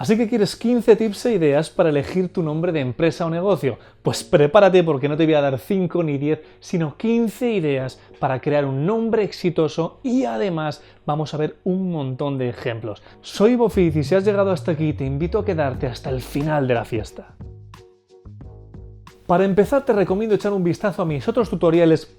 Así que ¿quieres 15 tips e ideas para elegir tu nombre de empresa o negocio? Pues prepárate porque no te voy a dar 5 ni 10, sino 15 ideas para crear un nombre exitoso y además vamos a ver un montón de ejemplos. Soy Bofiz y si has llegado hasta aquí te invito a quedarte hasta el final de la fiesta. Para empezar te recomiendo echar un vistazo a mis otros tutoriales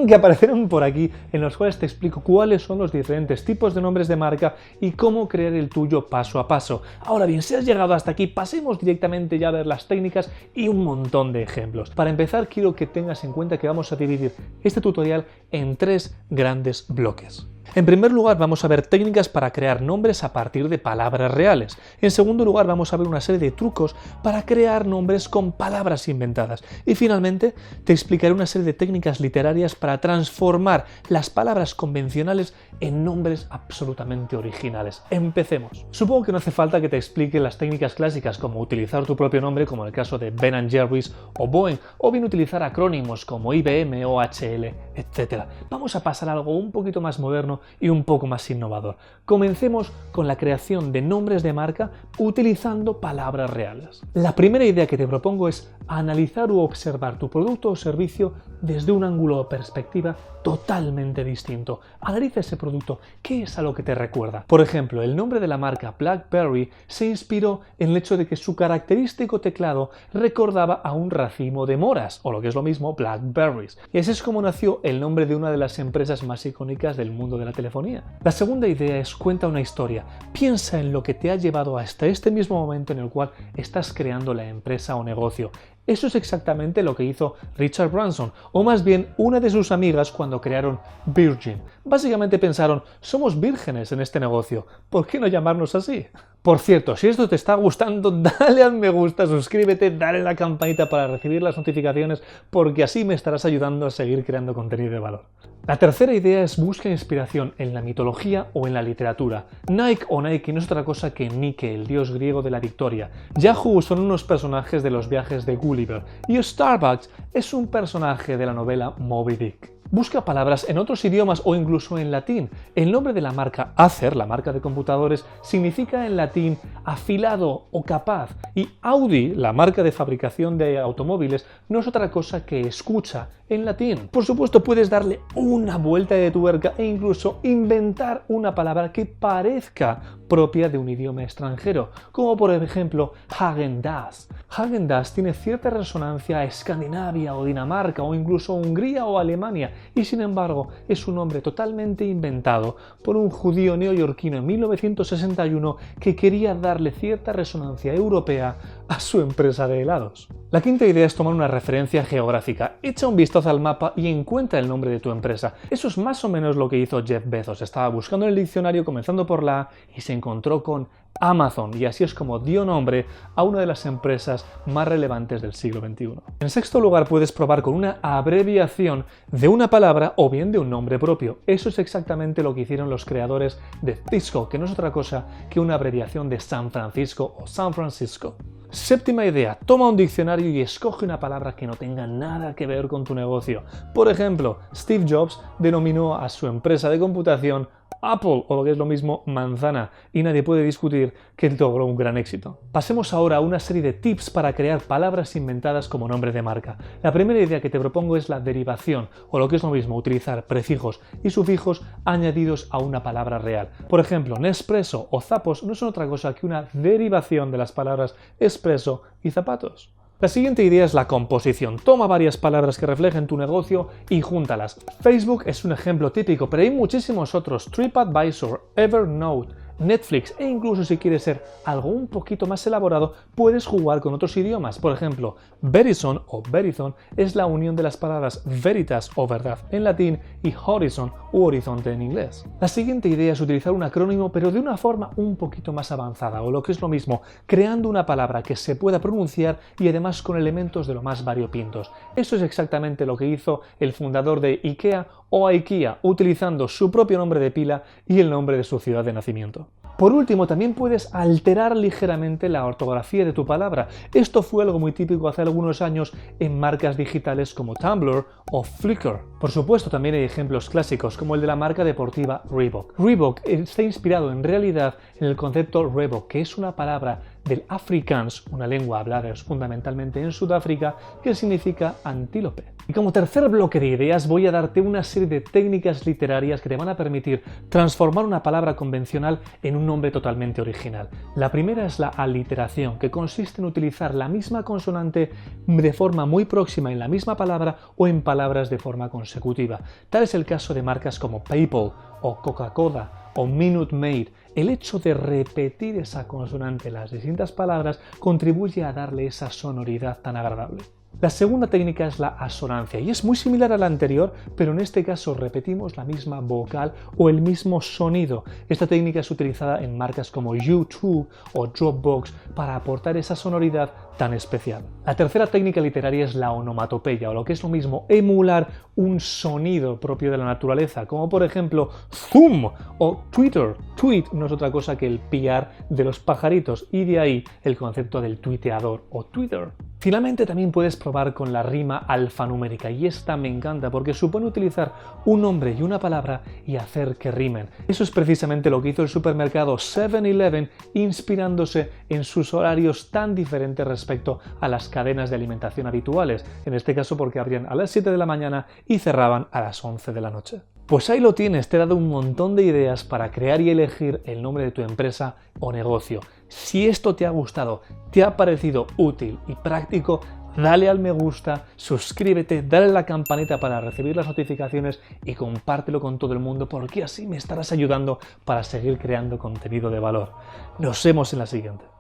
que aparecerán por aquí, en los cuales te explico cuáles son los diferentes tipos de nombres de marca y cómo crear el tuyo paso a paso. Ahora bien, si has llegado hasta aquí, pasemos directamente ya a ver las técnicas y un montón de ejemplos. Para empezar, quiero que tengas en cuenta que vamos a dividir este tutorial en 3 grandes bloques. En primer lugar, vamos a ver técnicas para crear nombres a partir de palabras reales. En segundo lugar, vamos a ver una serie de trucos para crear nombres con palabras inventadas. Y finalmente, te explicaré una serie de técnicas literarias para transformar las palabras convencionales en nombres absolutamente originales. Empecemos. Supongo que no hace falta que te explique las técnicas clásicas como utilizar tu propio nombre, como en el caso de Ben & Jerry's o Boeing, o bien utilizar acrónimos como IBM o HL, etc. Vamos a pasar a algo un poquito más moderno y un poco más innovador. Comencemos con la creación de nombres de marca utilizando palabras reales. La primera idea que te propongo es analizar u observar tu producto o servicio desde un ángulo o perspectiva totalmente distinto. Analiza ese producto, ¿qué es a lo que te recuerda? Por ejemplo, el nombre de la marca BlackBerry se inspiró en el hecho de que su característico teclado recordaba a un racimo de moras, o lo que es lo mismo, Blackberries. Y así es como nació el nombre de una de las empresas más icónicas del mundo de la telefonía. La segunda idea es cuenta una historia. Piensa en lo que te ha llevado hasta este mismo momento en el cual estás creando la empresa o negocio. Eso es exactamente lo que hizo Richard Branson, o más bien una de sus amigas cuando crearon Virgin. Básicamente pensaron, somos vírgenes en este negocio, ¿por qué no llamarnos así? Por cierto, si esto te está gustando, dale al me gusta, suscríbete, dale a la campanita para recibir las notificaciones, porque así me estarás ayudando a seguir creando contenido de valor. La tercera idea es busca inspiración en la mitología o en la literatura. Nike o Nike no es otra cosa que Nike, el dios griego de la victoria. Yahoo son unos personajes de los viajes de Gulliver y Starbucks es un personaje de la novela Moby Dick. Busca palabras en otros idiomas o incluso en latín. El nombre de la marca Acer, la marca de computadores, significa en latín afilado o capaz. Y Audi, la marca de fabricación de automóviles, no es otra cosa que escucha en latín. Por supuesto, puedes darle una vuelta de tuerca e incluso inventar una palabra que parezca propia de un idioma extranjero, como por ejemplo Häagen-Dazs. Häagen-Dazs tiene cierta resonancia a Escandinavia o Dinamarca o incluso Hungría o Alemania y sin embargo es un nombre totalmente inventado por un judío neoyorquino en 1961 que quería darle cierta resonancia europea a su empresa de helados. La quinta idea es tomar una referencia geográfica. Echa un vistazo al mapa y encuentra el nombre de tu empresa. Eso es más o menos lo que hizo Jeff Bezos. Estaba buscando en el diccionario comenzando por la A y se encontró con Amazon y así es como dio nombre a una de las empresas más relevantes del siglo XXI. En sexto lugar, puedes probar con una abreviación de una palabra o bien de un nombre propio. Eso es exactamente lo que hicieron los creadores de Cisco, que no es otra cosa que una abreviación de San Francisco o San Francisco. Séptima idea, toma un diccionario y escoge una palabra que no tenga nada que ver con tu negocio. Por ejemplo, Steve Jobs denominó a su empresa de computación Apple, o lo que es lo mismo, manzana, y nadie puede discutir que logró un gran éxito. Pasemos ahora a una serie de tips para crear palabras inventadas como nombre de marca. La primera idea que te propongo es la derivación, o lo que es lo mismo, utilizar prefijos y sufijos añadidos a una palabra real. Por ejemplo, Nespresso o Zappos no son otra cosa que una derivación de las palabras espresso y zapatos. La siguiente idea es la composición. Toma varias palabras que reflejen tu negocio y júntalas. Facebook es un ejemplo típico, pero hay muchísimos otros. TripAdvisor, Evernote, Netflix e incluso si quieres ser algo un poquito más elaborado, puedes jugar con otros idiomas. Por ejemplo, Verizon o Verizon es la unión de las palabras veritas o verdad en latín y horizon u horizonte en inglés. La siguiente idea es utilizar un acrónimo pero de una forma un poquito más avanzada o lo que es lo mismo, creando una palabra que se pueda pronunciar y además con elementos de lo más variopintos. Eso es exactamente lo que hizo el fundador de IKEA o IKEA, utilizando su propio nombre de pila y el nombre de su ciudad de nacimiento. Por último, también puedes alterar ligeramente la ortografía de tu palabra. Esto fue algo muy típico hace algunos años en marcas digitales como Tumblr o Flickr. Por supuesto, también hay ejemplos clásicos como el de la marca deportiva Reebok. Reebok está inspirado en realidad en el concepto Reebok, que es una palabra del Afrikaans, una lengua hablada fundamentalmente en Sudáfrica, que significa antílope. Y como tercer bloque de ideas voy a darte una serie de técnicas literarias que te van a permitir transformar una palabra convencional en un nombre totalmente original. La primera es la aliteración, que consiste en utilizar la misma consonante de forma muy próxima en la misma palabra o en palabras de forma consecutiva. Tal es el caso de marcas como PayPal o Coca-Cola o Minute Maid. El hecho de repetir esa consonante en las distintas palabras contribuye a darle esa sonoridad tan agradable. La segunda técnica es la asonancia y es muy similar a la anterior, pero en este caso repetimos la misma vocal o el mismo sonido. Esta técnica es utilizada en marcas como YouTube o Dropbox para aportar esa sonoridad tan especial. La tercera técnica literaria es la onomatopeya, o lo que es lo mismo, emular un sonido propio de la naturaleza, como por ejemplo Zoom o Twitter. Tweet no es otra cosa que el piar de los pajaritos, y de ahí el concepto del tuiteador o Twitter. Finalmente también puedes probar con la rima alfanumérica, y esta me encanta porque supone utilizar un nombre y una palabra y hacer que rimen. Eso es precisamente lo que hizo el supermercado 7-Eleven, inspirándose en sus horarios tan diferentes respecto a las cadenas de alimentación habituales, en este caso porque abrían a las 7 de la mañana y cerraban a las 11 de la noche. Pues ahí lo tienes, te he dado un montón de ideas para crear y elegir el nombre de tu empresa o negocio. Si esto te ha gustado, te ha parecido útil y práctico, dale al me gusta, suscríbete, dale a la campanita para recibir las notificaciones y compártelo con todo el mundo, porque así me estarás ayudando para seguir creando contenido de valor. Nos vemos en la siguiente.